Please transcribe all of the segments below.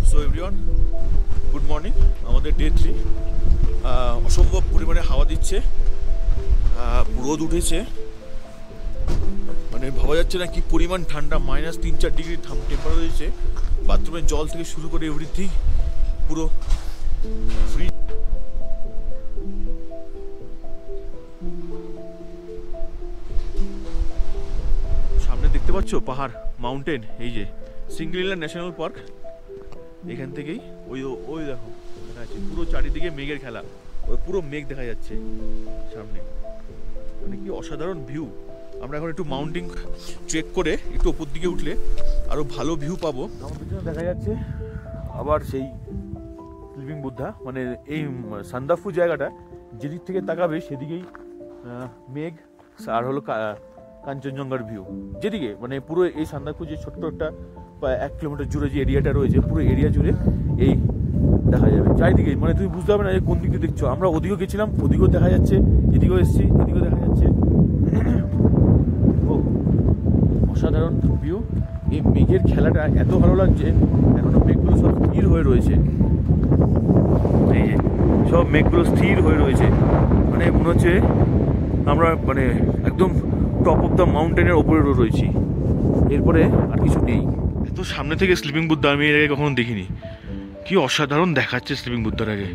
So everyone, good morning. আমাদের day 3। অসম্ভব পরিমাণে হাওয়া দিচ্ছে, রোদ উঠেছে, মানে ভাবা যাচ্ছে না কি পরিমাণ ঠান্ডা। -3-4 ডিগ্রি টেম্পারেচার রয়েছে। বাথরুমের জল থেকে শুরু করে এভরিথিং পুরো ফ্রি। সামনে দেখতে পাচ্ছ পাহাড়, মাউন্টেন, এই যে সিঙ্গলিলা ন্যাশনাল পার্ক। এখান থেকেই ওই দেখো দেখা যাচ্ছে পুরো চারিদিকে মেঘের খেলা, ওই পুরো মেঘ দেখা যাচ্ছে সামনে, মানে কি অসাধারণ ভিউ। আমরা এখন একটু মাউন্টেন ট্রেক করে একটু উপর দিকে উঠলে আরো ভালো ভিউ পাবো। আমার পিছনে দেখা যাচ্ছে আবার সেই স্লিপিং বুদ্ধা, মানে এই সান্দাকফু জায়গাটা যেদিক থেকে তাকাবে সেদিকেই মেঘ আর হলো কাঞ্চনজঙ্ঘার ভিউ। যেদিকে মানে পুরো এই সান্দাকফু যে ছোট্ট একটা 1 কিলোমিটার জুড়ে যে এরিয়াটা রয়েছে, পুরো এরিয়া জুড়ে এই দেখা যাবে চারিদিকে, মানে তুমি বুঝতে পারবে না যে কোন দিকে দেখছো। আমরা ওদিকেও গেছিলাম, ওদিকেও দেখা যাচ্ছে, এদিকেও এসেছি, এদিকেও দেখা যাচ্ছে। ও অসাধারণ ভিউ। এই মেঘের খেলাটা এত ভালো লাগছে। এখনো মেঘগুলো সব স্থির হয়ে রয়েছে, এই যে সব মেঘগুলো স্থির হয়ে রয়েছে, মানে মনে হচ্ছে আমরা মানে একদম টপ অফ দ্য মাউন্টেনের ওপরে রয়েছি, এরপরে আর কিছু নেই। এত সামনে থেকে স্লিপিং বুদ্ধা আমি এর আগে কখনো দেখিনি। কি অসাধারণ দেখাচ্ছে স্লিপিং বুদ্ধার আগে।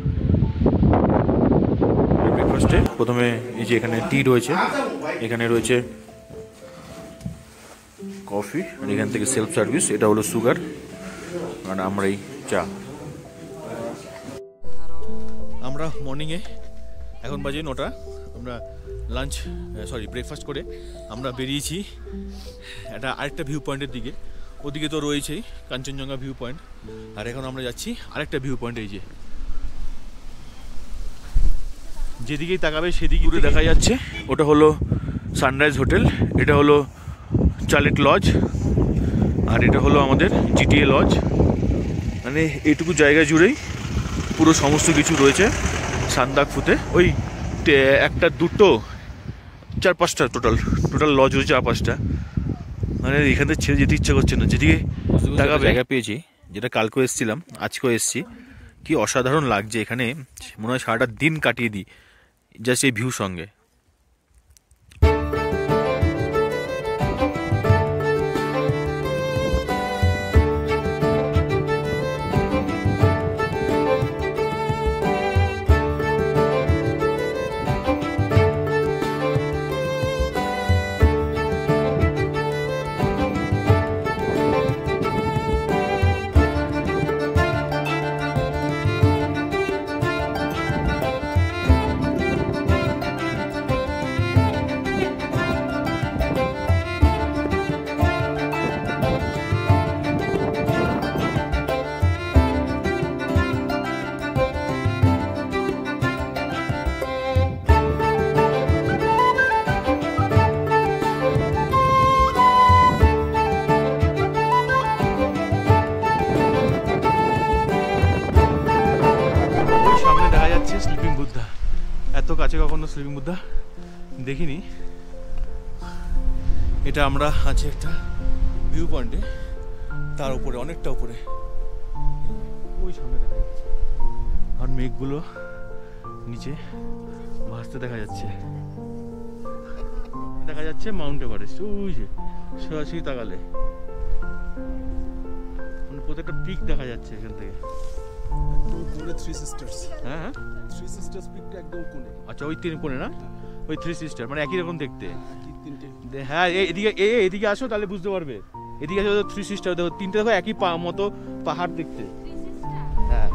ব্রেকফাস্টে প্রথমে এই যে এখানে টি রয়েছে, এখানে রয়েছে কফি, আর এখান থেকে সেলফ সার্ভিস, এটা হলো সুগার, আর আমরা এই চা। আমরা মর্নিংয়ে এখন বাজে 9টা, আমরা ব্রেকফাস্ট করে আমরা বেরিয়েছি আরেকটা ভিউ পয়েন্টের দিকে। ওদিকে তো রয়েছেই কাঞ্চনজঙ্ঘা ভিউ পয়েন্ট, আর এখন আমরা যাচ্ছি আরেকটা ভিউ পয়েন্ট। এই যে যেদিকেই তাকাবে সেদিকে দেখা যাচ্ছে, ওটা হলো সানরাইজ হোটেল, এটা হলো চালেট লজ, আর এটা হলো আমাদের জিটিএ লজ। মানে এইটুকু জায়গা জুড়েই পুরো সমস্ত কিছু রয়েছে সান্দাকফুতে। ওই 1টা 2টো 4-5টা টোটাল লজ রয়েছে, 4-5টা। মানে এখান থেকে ছেড়ে যেতে ইচ্ছা করছে না, যেদিকে জায়গা পেয়েছি, যেটা কালকেও এসেছিলাম, আজকেও এসেছি। কি অসাধারণ লাগছে এখানে, মনে হয় সারাটা দিন কাটিয়ে দিই জাস্ট এই ভিউ সঙ্গে। সামনে দেখা যাচ্ছে স্লিপিং বুদ্ধা। এত কাছে কখনো স্লিপিং বুদ্ধা দেখিনি। এটা আমরা আছি একটা ভিউ পয়েন্টে, তার উপরে, অনেকটা উপরে, ওই সামনে দেখা যাচ্ছে। আর মেঘগুলো নিচে ভাসতে দেখা যাচ্ছে। দেখা যাচ্ছে মাউন্ট এভারেস্ট, ওই যে সরাসরি তাকালে মানে প্রত্যেকটা পিক দেখা যাচ্ছে এখান থেকে। হ্যাঁ, 3 সিস্টার্স পিকটা একদম কোণে। আচ্ছা, ওই 3 কোণে না, ওই 3 সিস্টার, মানে একই রকম দেখতে। হ্যাঁ, এদিকে আসো তাহলে বুঝতে পারবে। এদিকে আসো, 3 সিস্টার দেখো, 3টে দেখো একই মতো পাহাড় দেখতে। হ্যাঁ,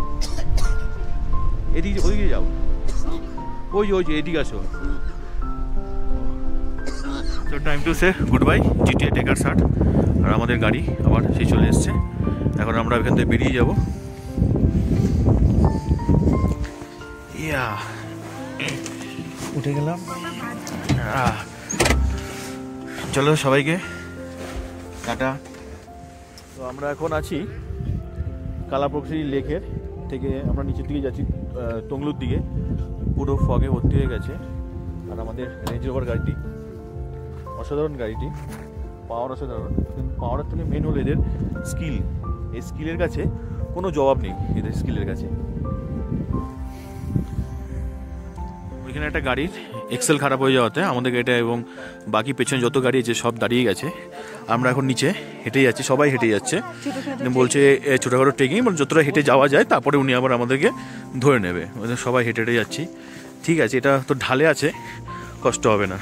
ওইদিকে যাও, ওই যে এদিকে আসো। তো time to say goodbye GTA টেকার 60। আর আমাদের গাড়ি আবার সেই চলে এসছে। এখন আমরা এখান থেকে বেরিয়ে যাবো। উঠে গেলাম। চলো সবাইকে টাটা। তো আমরা এখন আছি কালাপ্রকৃতি লেকের থেকে, আমরা নিচের দিকে যাচ্ছি টংলুর দিকে। পুরো ফগে ভর্তি হয়ে গেছে। আর আমাদের রেঞ্জ রোভার গাড়িটি অসাধারণ, গাড়িটি পাওয়ার অসাধারণ, কিন্তু পাওয়ারের থেকে মেন হলো এদের স্কিল। এই স্কিলের কাছে কোনো জবাব নেই, এদের স্কিলের কাছে। ওইখানে একটা গাড়ির এক্সেল খারাপ হয়ে যাওয়াতে আমাদের গাড়িটা এবং বাকি পেছনে যত গাড়ি আছে সব দাঁড়িয়ে গেছে। আমরা এখন নিচে হেঁটেই যাচ্ছি, সবাই হেঁটে যাচ্ছে। বলছে ছোটোখাটো ট্রেকিং, মানে যতটা হেঁটে যাওয়া যায়, তারপরে উনি আবার আমাদেরকে ধরে নেবে। সবাই হেঁটে হেঁটে যাচ্ছি। ঠিক আছে, এটা তো ঢালে আছে, কষ্ট হবে না।